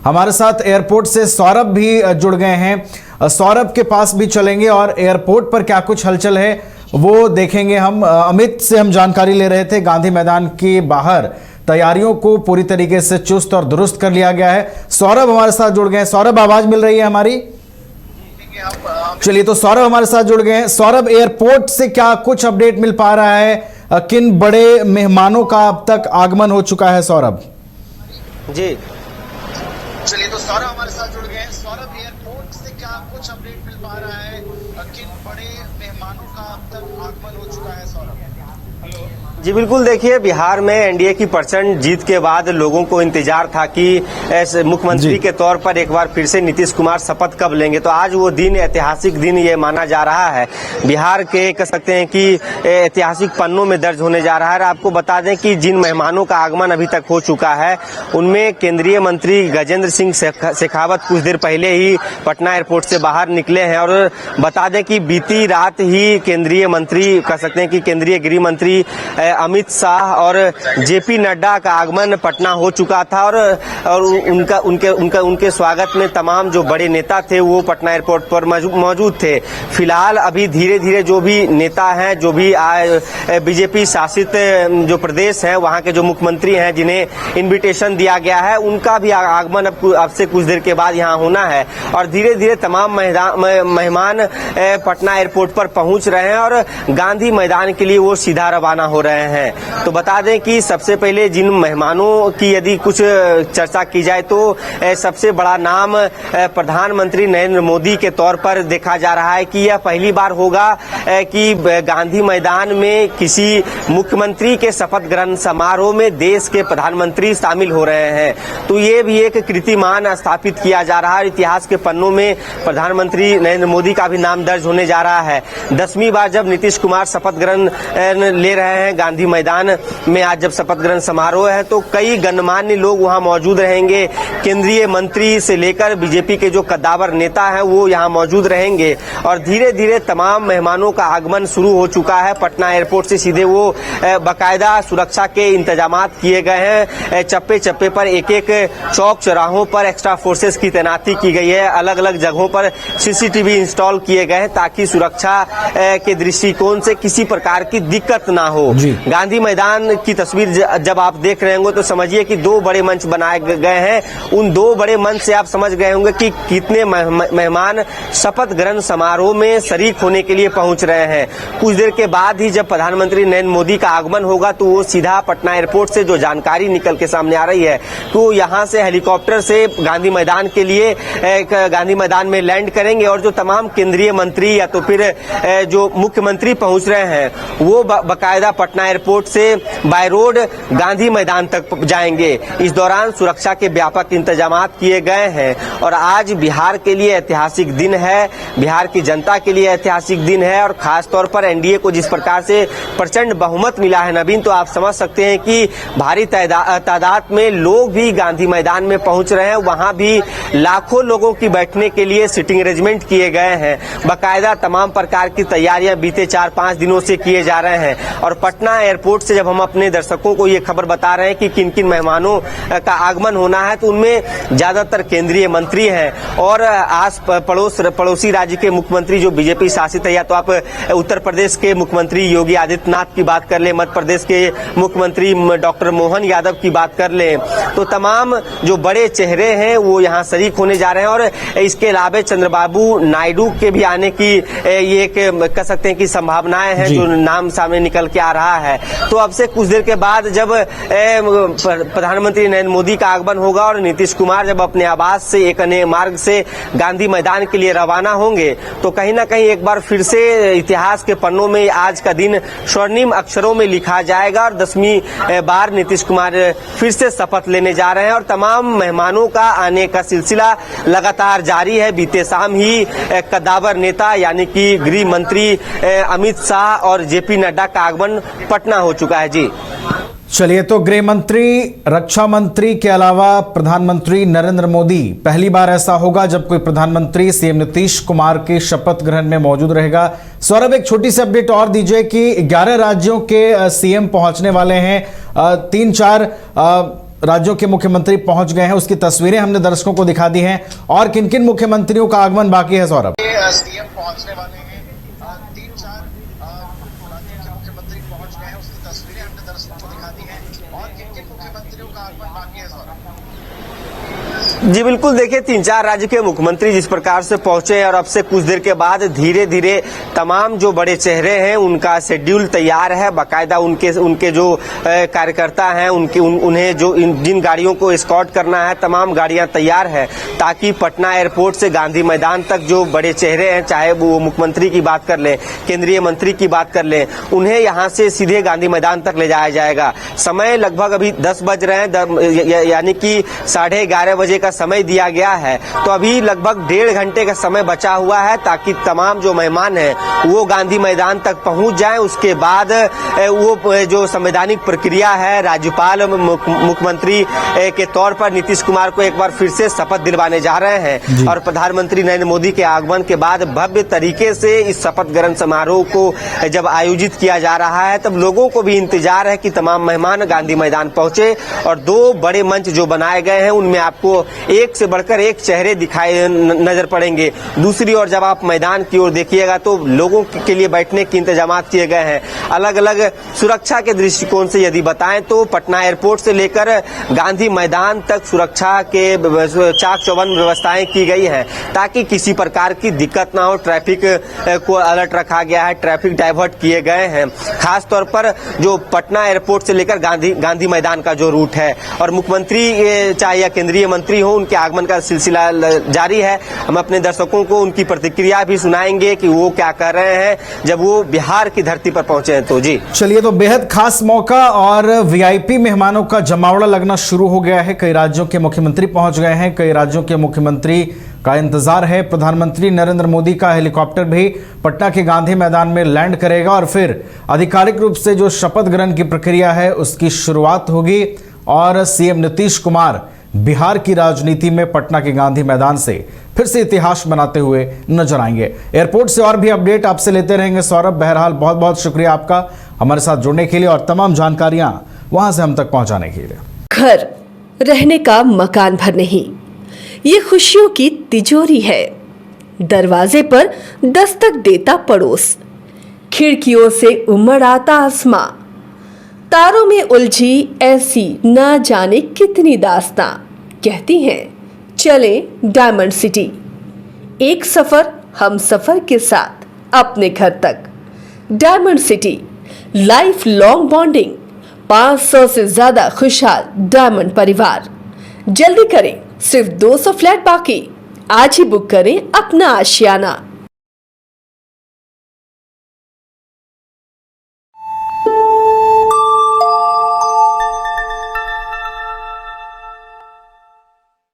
हमारे साथ एयरपोर्ट से सौरभ भी जुड़ गए हैं। सौरभ के पास भी चलेंगे और एयरपोर्ट पर क्या कुछ हलचल है वो देखेंगे। हम अमित से हम जानकारी ले रहे थे, गांधी मैदान के बाहर तैयारियों को पूरी तरीके से चुस्त और दुरुस्त कर लिया गया है। सौरभ हमारे साथ जुड़ गए हैं। सौरभ, आवाज मिल रही है हमारी? चलिए, तो सौरभ हमारे साथ जुड़ गए हैं। सौरभ, एयरपोर्ट से क्या कुछ अपडेट मिल पा रहा है? किन बड़े मेहमानों का अब तक आगमन हो चुका है? सौरभ जी, चलिए, तो सौरभ हमारे साथ जुड़ गए हैं। सौरभ, एयरपोर्ट से क्या कुछ अपडेट मिल पा रहा है? किन बड़े मेहमानों का अब तक आगमन हो चुका है? सौरभ जी बिल्कुल, देखिए, बिहार में एनडीए की प्रचंड जीत के बाद लोगों को इंतजार था कि मुख्यमंत्री के तौर पर एक बार फिर से नीतीश कुमार शपथ कब लेंगे। तो आज वो दिन, ऐतिहासिक दिन ये माना जा रहा है। बिहार के कह सकते हैं कि ऐतिहासिक पन्नों में दर्ज होने जा रहा है। आपको बता दें कि जिन मेहमानों का आगमन अभी तक हो चुका है उनमें केंद्रीय मंत्री गजेंद्र सिंह शेखावत कुछ देर पहले ही पटना एयरपोर्ट से बाहर निकले हैं। और बता दें कि बीती रात ही केंद्रीय मंत्री, कह सकते हैं कि केंद्रीय गृह मंत्री अमित शाह और जेपी नड्डा का आगमन पटना हो चुका था। और उनके स्वागत में तमाम जो बड़े नेता थे वो पटना एयरपोर्ट पर मौजूद थे। फिलहाल अभी धीरे धीरे जो भी नेता हैं, जो भी बीजेपी शासित जो प्रदेश हैं, वहां के जो मुख्यमंत्री हैं जिन्हें इन्विटेशन दिया गया है, उनका भी आगमन अब से कुछ देर के बाद यहाँ होना है। और धीरे धीरे तमाम मेहमान पटना एयरपोर्ट पर पहुंच रहे हैं और गांधी मैदान के लिए वो सीधा रवाना हो रहे हैं। तो बता दें कि सबसे पहले जिन मेहमानों की यदि कुछ चर्चा की जाए तो सबसे बड़ा नाम प्रधानमंत्री नरेंद्र मोदी के तौर पर देखा जा रहा है कि यह पहली बार होगा कि गांधी मैदान में किसी मुख्यमंत्री के शपथ ग्रहण समारोह में देश के प्रधानमंत्री शामिल हो रहे हैं। तो ये भी एक कीर्तिमान स्थापित किया जा रहा है। इतिहास के पन्नों में प्रधानमंत्री नरेंद्र मोदी का भी नाम दर्ज होने जा रहा है। 10वीं बार जब नीतीश कुमार शपथ ग्रहण ले रहे हैं गांधी मैदान में, आज जब शपथ ग्रहण समारोह है तो कई गणमान्य लोग वहां मौजूद रहेंगे। केंद्रीय मंत्री से लेकर बीजेपी के जो कद्दावर नेता हैं वो यहां मौजूद रहेंगे। और धीरे धीरे तमाम मेहमानों का आगमन शुरू हो चुका है। पटना एयरपोर्ट से सीधे वो बाकायदा सुरक्षा के इंतजामात किए गए हैं। चप्पे चप्पे पर एक एक चौक चौराहों पर एक्स्ट्रा फोर्सेस की तैनाती की गई है। अलग अलग जगहों पर सीसीटीवी इंस्टॉल किए गए हैं ताकि सुरक्षा के दृष्टिकोण से किसी प्रकार की दिक्कत ना हो। गांधी मैदान की तस्वीर जब आप देख रहे होंगे तो समझिए कि दो बड़े मंच बनाए गए हैं। उन दो बड़े मंच से आप समझ गए होंगे कि कितने मेहमान शपथ ग्रहण समारोह में शरीक होने के लिए पहुंच रहे हैं। कुछ देर के बाद ही जब प्रधानमंत्री नरेंद्र मोदी का आगमन होगा तो वो सीधा पटना एयरपोर्ट से जो जानकारी निकल के सामने आ रही है तो यहाँ से हेलीकॉप्टर से गांधी मैदान के लिए गांधी मैदान में लैंड करेंगे। और जो तमाम केंद्रीय मंत्री या तो फिर जो मुख्यमंत्री पहुंच रहे हैं वो बाकायदा पटना एयरपोर्ट से बाय रोड गांधी मैदान तक जाएंगे। इस दौरान सुरक्षा के व्यापक इंतजामात किए गए हैं। और आज बिहार के लिए ऐतिहासिक दिन है, बिहार की जनता के लिए ऐतिहासिक दिन है। और खास तौर पर एनडीए को जिस प्रकार से प्रचंड बहुमत मिला है नवीन, तो आप समझ सकते हैं कि भारी तादाद में लोग भी गांधी मैदान में पहुंच रहे हैं। वहां भी लाखों लोगों की बैठने के लिए सिटिंग अरेंजमेंट किए गए हैं। बाकायदा तमाम प्रकार की तैयारियां बीते 4-5 दिनों से किए जा रहे हैं। और पटना एयरपोर्ट से जब हम अपने दर्शकों को ये खबर बता रहे हैं कि किन किन मेहमानों का आगमन होना है तो उनमें ज्यादातर केंद्रीय मंत्री हैं और पड़ोसी राज्य के मुख्यमंत्री जो बीजेपी शासित है, या तो आप उत्तर प्रदेश के मुख्यमंत्री योगी आदित्यनाथ की बात कर लें, मध्य प्रदेश के मुख्यमंत्री डॉक्टर मोहन यादव की बात कर लें, तो तमाम जो बड़े चेहरे हैं वो यहाँ शरीक होने जा रहे हैं। और इसके अलावा चंद्रबाबू नायडू के भी आने की ये एक कह सकते हैं कि संभावनाएं हैं, जो नाम सामने निकल के आ रहा है। तो अब से कुछ देर के बाद जब प्रधानमंत्री नरेंद्र मोदी का आगमन होगा और नीतीश कुमार जब अपने आवास से एक अन्य मार्ग से गांधी मैदान के लिए रवाना होंगे तो कहीं ना कहीं एक बार फिर से इतिहास के पन्नों में आज का दिन स्वर्णिम अक्षरों में लिखा जाएगा। और 10वीं बार नीतीश कुमार फिर से शपथ लेने जा रहे हैं। और तमाम मेहमानों का आने का सिलसिला लगातार जारी है। बीते शाम ही कद्दावर नेता यानी कि गृह मंत्री अमित शाह और जेपी नड्डा का आगमन पटना हो चुका है। जी चलिए, तो गृह मंत्री, रक्षा मंत्री के अलावा प्रधानमंत्री नरेंद्र मोदी, पहली बार ऐसा होगा जब कोई प्रधानमंत्री सीएम नीतीश कुमार के शपथ ग्रहण में मौजूद रहेगा। सौरभ, एक छोटी सी अपडेट और दीजिए कि 11 राज्यों के सीएम पहुंचने वाले हैं। 3-4 राज्यों के मुख्यमंत्री पहुंच गए हैं, उसकी तस्वीरें हमने दर्शकों को दिखा दी हैं। और किन किन मुख्यमंत्रियों का आगमन बाकी है सौरभ? सीएम पहुंचने वाले हैं, 3-4 राज्यों के मुख्यमंत्री पहुंच गए हैं, उसकी तस्वीरें हमने दर्शकों को दिखा दी हैं। और किन किन मुख्यमंत्रियों का आगमन बाकी है सौरभ? जी बिल्कुल, देखिए 3-4 राज्य के मुख्यमंत्री जिस प्रकार से पहुंचे और अब से कुछ देर के बाद धीरे धीरे तमाम जो बड़े चेहरे हैं उनका शेड्यूल तैयार है। बाकायदा उनके जो कार्यकर्ता हैं उन्हें जो जिन गाड़ियों को एस्कॉर्ट करना है तमाम गाड़ियां तैयार है, ताकि पटना एयरपोर्ट से गांधी मैदान तक जो बड़े चेहरे हैं, चाहे वो मुख्यमंत्री की बात कर लें, केंद्रीय मंत्री की बात कर लें, उन्हें यहां से सीधे गांधी मैदान तक ले जाया जाएगा। समय लगभग अभी 10 बज रहे हैं, यानी कि 11:30 बजे का समय दिया गया है। तो अभी लगभग 1.5 घंटे का समय बचा हुआ है, ताकि तमाम जो मेहमान हैं वो गांधी मैदान तक पहुंच जाएं। उसके बाद वो जो संवैधानिक प्रक्रिया है, राज्यपाल मुख्यमंत्री के तौर पर नीतीश कुमार को एक बार फिर से शपथ दिलवाने जा रहे हैं। और प्रधानमंत्री नरेंद्र मोदी के आगमन के बाद भव्य तरीके से इस शपथ ग्रहण समारोह को जब आयोजित किया जा रहा है, तब लोगों को भी इंतजार है कि तमाम मेहमान गांधी मैदान पहुंचे। और 2 बड़े मंच जो बनाए गए हैं उनमें आपको एक से बढ़कर एक चेहरे दिखाई नजर पड़ेंगे। दूसरी ओर जब आप मैदान की ओर देखिएगा तो लोगों के लिए बैठने के इंतजाम किए गए हैं। अलग अलग सुरक्षा के दृष्टिकोण से यदि बताएं तो पटना एयरपोर्ट से लेकर गांधी मैदान तक सुरक्षा के चाक चौबंद व्यवस्थाएं की गई हैं, ताकि किसी प्रकार की दिक्कत ना हो। ट्रैफिक को अलर्ट रखा गया है, ट्रैफिक डाइवर्ट किए गए हैं, खास तौर पर जो पटना एयरपोर्ट से लेकर गांधी मैदान का जो रूट है। और मुख्यमंत्री चाहे या केंद्रीय मंत्री हो, उनके आगमन का सिलसिला जारी है। हम अपने दर्शकों को उनकी प्रतिक्रिया भी सुनाएंगे कि वो क्या कर रहे हैं जब वो बिहार की धरती पर पहुंचे हैं। तो जी चलिए, तो बेहद खास मौका और वीआईपी मेहमानों का जमावड़ा लगना शुरू हो गया है। कई राज्यों के मुख्यमंत्री पहुंच गए हैं, कई राज्यों के मुख्यमंत्री का इंतजार है। प्रधानमंत्री नरेंद्र मोदी का हेलीकॉप्टर भी पटना के गांधी मैदान में लैंड करेगा और फिर आधिकारिक रूप से जो शपथ ग्रहण की प्रक्रिया है उसकी शुरुआत होगी। और सीएम नीतीश कुमार बिहार की राजनीति में पटना के गांधी मैदान से फिर से इतिहास बनाते हुए नजर आएंगे। एयरपोर्ट से और भी अपडेट आपसे लेते रहेंगे सौरभ। बहरहाल बहुत बहुत शुक्रिया आपका हमारे साथ जुड़ने के लिए और तमाम जानकारियां वहां से हम तक पहुंचाने के लिए। घर रहने का मकान भर नहीं, ये खुशियों की तिजोरी है। दरवाजे पर दस्तक देता पड़ोस, खिड़कियों से उमड़ आता आसमां, तारों में उलझी ऐसी ना जाने कितनी दास्तां। कहती हैं चले डायमंड सिटी, एक सफर हम सफर के साथ अपने घर तक। Diamond city, life long bonding, 500 से ज्यादा खुशहाल डायमंड परिवार। जल्दी करें, सिर्फ 200 फ्लैट बाकी। आज ही बुक करें अपना आशियाना।